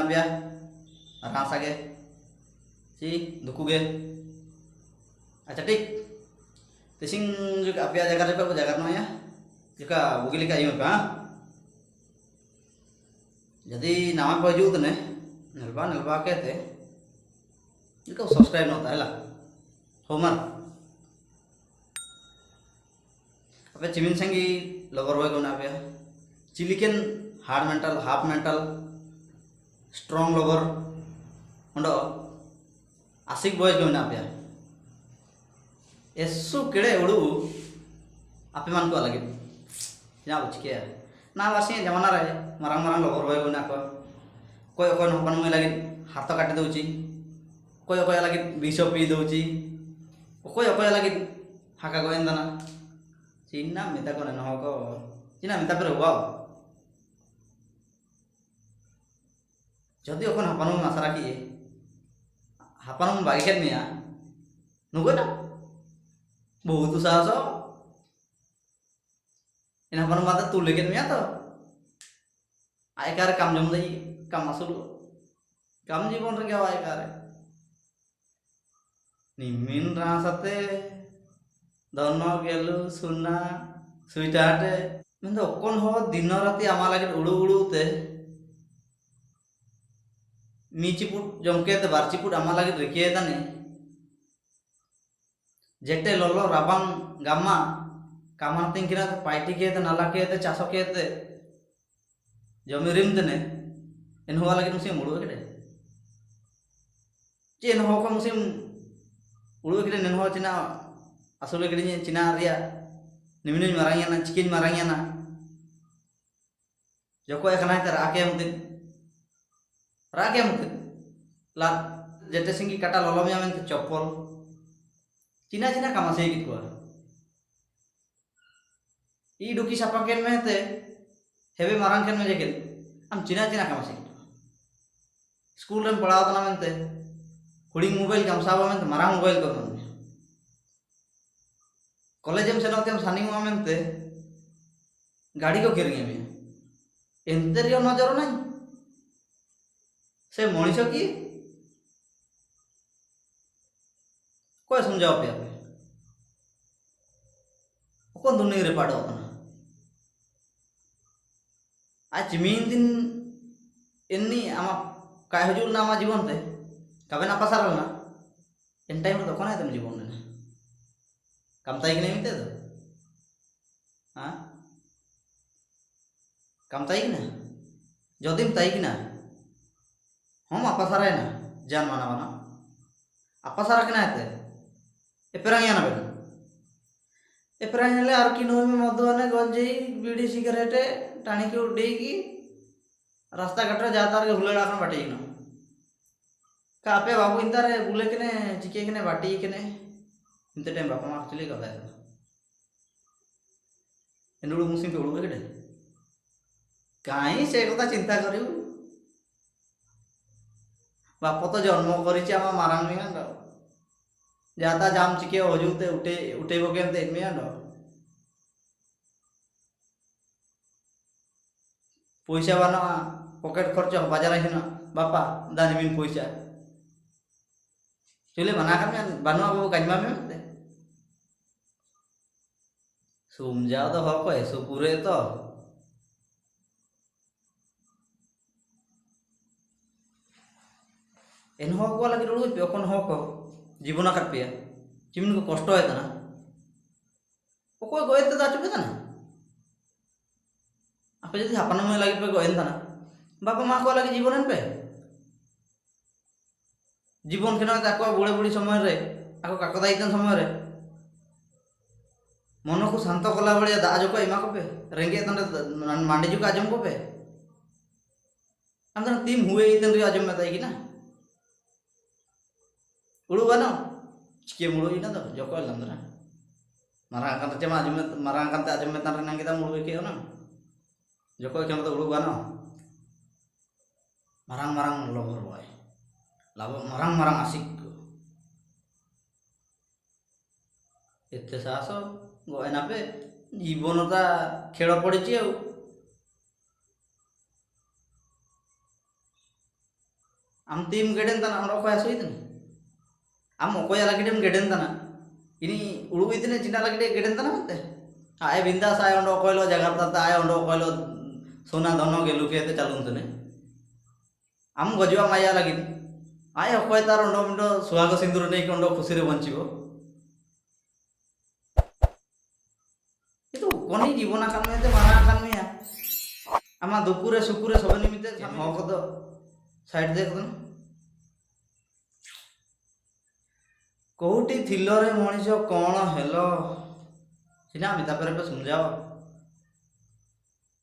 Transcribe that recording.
पे रासा गे ची दुकू गे अच्छा ठीक तेसिंग जो आप जगह पे जगह ना या जो बुगी लेका यूं पे हाँ जदि नामा पे हजू तने नलबा कहते जो सब्सक्राइब होता है ला होमर अबे चिमिन संगी लवर बॉय को ना पे चिलिकन हाफ मेंटल स्ट्रॉन्ग लवर उंडो आसिक बॉयज को ना पे एसु केड़े उड़ू आपे मान को लगे जा बुझके ना वासी जमाना रे मारंग मारंग लवर बॉय को ना को कोई कोई हपन में लगे हाथ काटी दउची कोई कोई लगे विष पी दउची कोई कोई लगे हाका को एंदना चिन्ना मिता को न को चिन्ना मिता पर हुआ जदि ओखन हपन में आशा रखी हपन में बागी खेत मिया नुगो ना बहुत साहस इन हपन में तू लेकिन मिया तो आयकार काम जम दई काम असुल काम जीवन रे क्या आयकार निमिन रासते दोनों गेलु सुना सुईटाटे मैं तो कौन हो दिन राति आमा लगे उड़ू उड़ू ते मी चिपुट जमके ते बार चिपुट आमा लगे रिके तने जेटे लोलो राबांग गामा कामान तिंकिरा ते पाइटी के ते नाला के ते चासो के ते जमीरिम तने इन हुआ लगे मुसी मुड़ू के चे इन हो को मुसी उड़ू के इन हो चिना असुल के चिना रिया निमिन मारांगियाना चिकिन मारांगियाना जोको एकना ते राके मत ला जेटे सिंगी काटा ललमिया में चप्पल चिना चिना कामा से की को ई डुकी सापा केन में ते हेबे मारांग केन में जेकेल हम चिना चिना कामा से स्कूल रे पढ़ाव तना मेनते हुडिंग मोबाइल कमसाबा में मारांग मोबाइल को कॉलेज में सेनोते हम सानी हुआ मेनते गाड़ी को किरंगे में एंतरियो नजर नहीं से मनीष की कोई समझाओ पे आपे कौन दुनिया रे पाड़ो अपना आज जमीन दिन इन्नी आमा काय हजूल ना आमा जीवन ते कबे ना पसारल ना इन टाइम तो कौन है तुम जीवन में कम ताई नहीं मिलते तो हाँ कम ताई ना जोदिम ताई ना हम आपा सारा ना जान माना माना आपा सारा के ना है एपरांगिया ना बेन एपरांगिया ले आर की नो में मधुआने गंजे बीड़ी सिगरेटे टाणी के उड़े की रास्ता कटरा जाता रे हुले डाकन बाटी ना कापे बाबू इंता रे बुले के ने चिके के ने बाटी के ने इंते टाइम बापा मार चले गया था एनुडू मुसिम पे उड़ू के काई से कथा चिंता करियो बाप तो जन्म करिचे आमा मारांग में अंडो जाता जाम चिके हजूते उठे बगे ते में अंडो पैसा बना पॉकेट खर्च बाजार हिना बापा दानी बिन पैसा चले बना कर बनवा बाबू कजमा में सुमझाओ तो हको ऐसो पूरे तो इन हो को लगे उड़ू पे ओखन हो को जीवन कर पे चिमिन को कष्ट है तना ओको गोए तो दाचु पे तना आपे जदी हपन में लगे पे गोएन तना बापा मां को लगे जीवन पे जीवन केना ताको बुढ़े बुढ़ी समय रे आको काको दाइतन समय रे मन को शांत कला बड़िया दाजो को एमा को पे रेंगे तन मांडी जो का आजम को पे हम तन टीम हुए इतन रे आजम में ताई की ना उड़ू बनो चिके मुड़ू इना तो जोको लंदरा Marang kan cema ajem marang kan ajem metan renang kita muड़ू के ना जोको के तो उड़ू बनो marang marang लोभर बॉय लाभ marang marang आशिक एते साहस गोएना पे जीवनता खेल पड़ी आम तीम गेडेन तना अंडो को आसो इतने आम ओकोया लगिडेम गेडेन तना इनी उड़ु इतने चिना लगिडे गेडेन तना मते आए बिंदास आए अंडो कोयलो जगारता आए अंडो कोयलो सोना धनो गेलु के चालुन तने आम गजवा माया लगिन आए ओकोय तार अंडो मिंडो सुहाग सिंदूर नै अंडो खुशी रे बंचिबो itu koni जीवन akan mete mana akan ya ama dukure sukure sobe nimite ho kodo side देख दो कोठी थिलो रे मनीष कौन हेलो सिना मिता पर समझाओ